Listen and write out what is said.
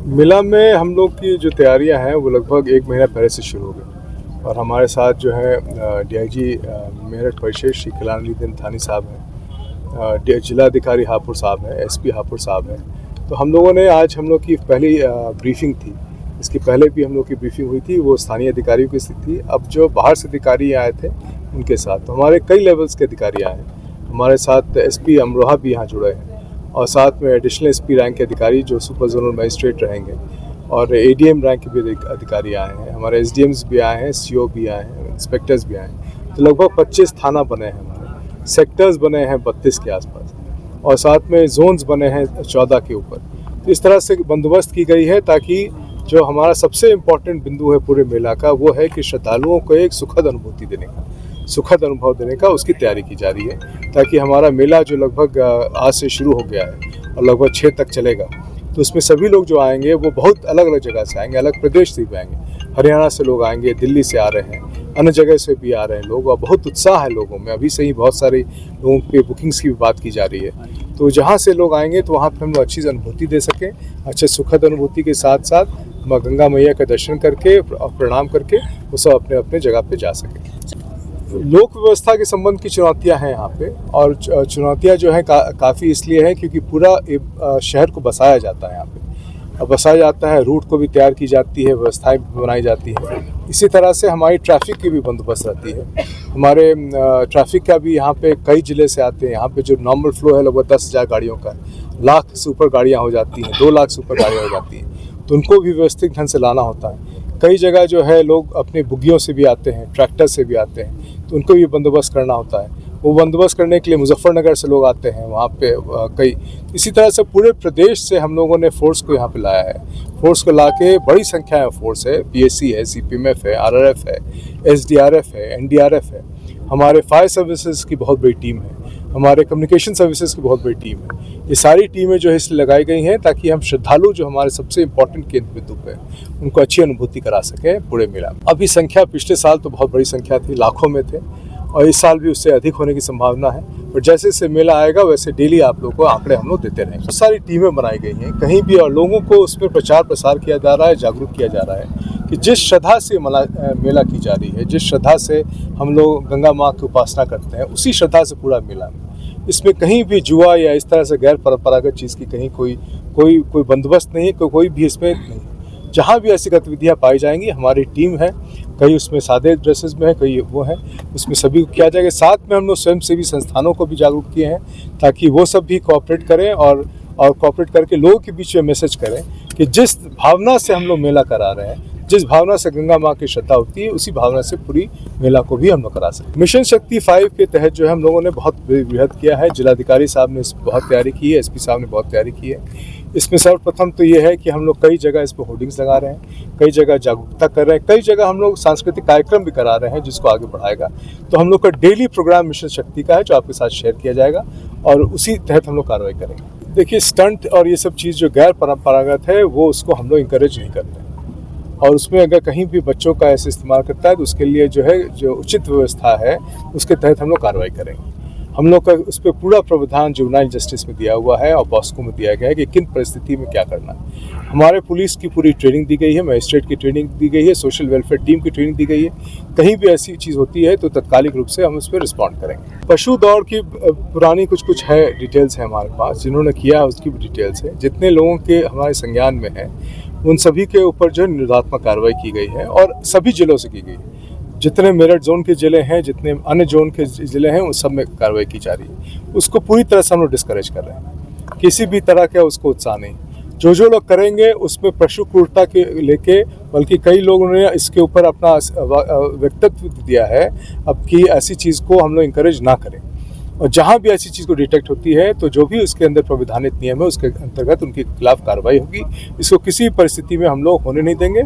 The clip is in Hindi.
मेला में हम लोग की जो तैयारियां हैं वो लगभग 1 महीना पहले से शुरू हो गई और हमारे साथ जो है डीआईजी मेरठ परिषद श्री कल्याणदीन थानी साहब हैं, जिलाधिकारी हापुड़ साहब हैं, एसपी हापुड़ साहब हैं। तो हम लोगों ने आज हम लोग की पहली ब्रीफिंग थी। इसके पहले भी हम लोग की ब्रीफिंग हुई थी, वो स्थानीय अधिकारियों की स्थिति थी। अब जो बाहर से अधिकारी आए थे उनके साथ, तो हमारे कई लेवल्स के अधिकारी आए हैं। हमारे साथ एसपी अमरोहा भी यहाँ जुड़े हैं और साथ में एडिशनल एसपी रैंक के अधिकारी जो सुपर जोनल मजिस्ट्रेट रहेंगे और एडीएम रैंक के भी अधिकारी आए हैं। हमारे एसडीएम्स भी आए हैं, सीओ भी आए हैं, इंस्पेक्टर्स भी आए हैं। तो लगभग 25 थाना बने हैं, हमारे सेक्टर्स बने हैं 32 के आसपास और साथ में जोन्स बने हैं 14 के ऊपर। तो इस तरह से बंदोबस्त की गई है ताकि जो हमारा सबसे इम्पोर्टेंट बिंदु है पूरे मेला का, वो है कि श्रद्धालुओं को एक सुखद अनुभूति देने का, सुखद अनुभव देने का उसकी तैयारी की जा रही है, ताकि हमारा मेला जो लगभग आज से शुरू हो गया है और लगभग 6 तक चलेगा, तो उसमें सभी लोग जो आएंगे वो बहुत अलग अलग जगह से आएंगे, अलग प्रदेश से भी आएंगे। हरियाणा से लोग आएंगे, दिल्ली से आ रहे हैं, अन्य जगह से भी आ रहे हैं लोग और बहुत उत्साह है लोगों में। अभी से ही बहुत सारे लोगों पे बुकिंग्स की भी बात की जा रही है। तो जहाँ से लोग आएंगे तो वहाँ पर हम लोग अच्छी अनुभूति दे सकें, अच्छे सुखद अनुभूति के साथ साथ माँ गंगा मैया का दर्शन करके और प्रणाम करके वो सब अपने अपने जगह पे जा सकें। लोक व्यवस्था के संबंध की चुनौतियां हैं यहाँ पे, और चुनौतियां जो हैं काफ़ी इसलिए हैं क्योंकि पूरा शहर को बसाया जाता है यहाँ पे। अब बसाया जाता है, रूट को भी तैयार की जाती है, व्यवस्थाएं भी बनाई जाती है। इसी तरह से हमारी ट्रैफिक की भी बंदोबस्त रहती है। हमारे ट्रैफिक का भी यहाँ पे कई ज़िले से आते हैं। यहाँ पे जो नॉर्मल फ्लो है लगभग 10,000 गाड़ियों का, लाख से ऊपर गाड़ियाँ हो जाती हैं, 2 लाख से ऊपर गाड़ियाँ हो जाती हैं, तो उनको भी व्यवस्थित ढंग से लाना होता है। कई जगह जो है लोग अपने बुग्गियों से भी आते हैं, ट्रैक्टर से भी आते हैं, तो उनको भी बंदोबस्त करना होता है। वो बंदोबस्त करने के लिए मुजफ्फरनगर से लोग आते हैं वहाँ पे कई। इसी तरह से पूरे प्रदेश से हम लोगों ने फोर्स को यहाँ पे लाया है। फोर्स को ला के बड़ी संख्या में फोर्स है, पीएससी है, सीपीएमएफ है, आरआरएफ है, एसडीआरएफ है, एनडीआरएफ है। हमारे फायर सर्विसेज की बहुत बड़ी टीम है, हमारे कम्युनिकेशन सर्विसेज की बहुत बड़ी टीम है। ये सारी टीमें जो है इसलिए लगाई गई हैं ताकि हम श्रद्धालु जो हमारे सबसे इम्पोर्टेंट केंद्र बिंदु पे उनको अच्छी अनुभूति करा सकें पूरे मेला में। अभी संख्या पिछले साल तो बहुत बड़ी संख्या थी, लाखों में थे, और इस साल भी उससे अधिक होने की संभावना है। और जैसे जैसे मेला आएगा वैसे डेली आप लोगों को आंकड़े हम लोग देते रहेंगे। बहुत सारी टीमें बनाई गई हैं कहीं भी, और लोगों को उस पर प्रचार प्रसार किया जा रहा है, जागरूक किया जा रहा है कि जिस श्रद्धा से मेला की जा रही है, जिस श्रद्धा से हम लोग गंगा माँ की उपासना करते हैं, उसी श्रद्धा से पूरा मेला में। इसमें कहीं भी जुआ या इस तरह से गैर परंपरागत चीज़ की कहीं कोई बंदोबस्त नहीं है, कोई भी इसमें नहीं। जहाँ भी ऐसी गतिविधियाँ पाई जाएंगी हमारी टीम है, कई उसमें सादे ड्रेसेस में है, कई वो हैं, उसमें सभी को किया जाएगा। साथ में हम लोग स्वयंसेवी संस्थानों को भी जागरूक किए हैं ताकि वो सब भी कोऑपरेट करें और कोऑपरेट करके लोगों के बीच में मैसेज करें कि जिस भावना से हम लोग मेला करा रहे हैं, जिस भावना से गंगा माँ की श्रद्धा होती है, उसी भावना से पूरी मेला को भी हम लोग करा सकते हैं। मिशन शक्ति 5 के तहत जो है हम लोगों ने बहुत बृहद किया है। जिलाधिकारी साहब ने बहुत तैयारी की है, एसपी साहब ने बहुत तैयारी की है। इसमें सर्वप्रथम तो ये है कि हम लोग कई जगह इस पर होर्डिंग्स लगा रहे हैं, कई जगह जागरूकता कर रहे हैं, कई जगह हम लोग सांस्कृतिक कार्यक्रम भी करा रहे हैं जिसको आगे बढ़ाएगा। तो हम लोग का डेली प्रोग्राम मिशन शक्ति का है जो आपके साथ शेयर किया जाएगा और उसी तहत हम लोग कार्रवाई करेंगे। देखिए, स्टंट और ये सब चीज़ जो गैर परंपरागत है वो उसको हम लोग इंकरेज नहीं करते, और उसमें अगर कहीं भी बच्चों का ऐसे इस्तेमाल करता है तो उसके लिए जो है जो उचित व्यवस्था है उसके तहत हम लोग कार्रवाई करेंगे। हम लोग का उस पर पूरा प्रावधान जुवेनाइल जस्टिस में दिया हुआ है और पॉस्को में दिया गया है कि किन परिस्थिति में क्या करना है। हमारे पुलिस की पूरी ट्रेनिंग दी गई है, मजिस्ट्रेट की ट्रेनिंग दी गई है, सोशल वेलफेयर टीम की ट्रेनिंग दी गई है। कहीं भी ऐसी चीज़ होती है तो तत्कालिक रूप से हम उस पर रिस्पॉन्ड करेंगे। पशु दौड़ की पुरानी कुछ है डिटेल्स है हमारे पास, जिन्होंने किया है उसकी भी डिटेल्स है। जितने लोगों के हमारे संज्ञान में है उन सभी के ऊपर जो निरोधात्मक कार्रवाई की गई है और सभी जिलों से की गई है। जितने मेरठ जोन के ज़िले हैं, जितने अन्य जोन के ज़िले हैं, उन सब में कार्रवाई की जा रही है। उसको पूरी तरह से हम लोग डिस्करेज कर रहे हैं, किसी भी तरह का उसको उत्साह नहीं। जो लोग करेंगे उसमें पशु क्रूरता के लेके, बल्कि कई लोगों ने इसके ऊपर अपना व्यक्तित्व दिया है अब कि ऐसी चीज़ को हम लोग इंकरेज ना करें। और जहाँ भी ऐसी चीज़ को डिटेक्ट होती है तो जो भी उसके अंदर प्रविधानित नियम है उसके अंतर्गत उनके खिलाफ कार्रवाई होगी। इसको किसी परिस्थिति में हम लोग होने नहीं देंगे।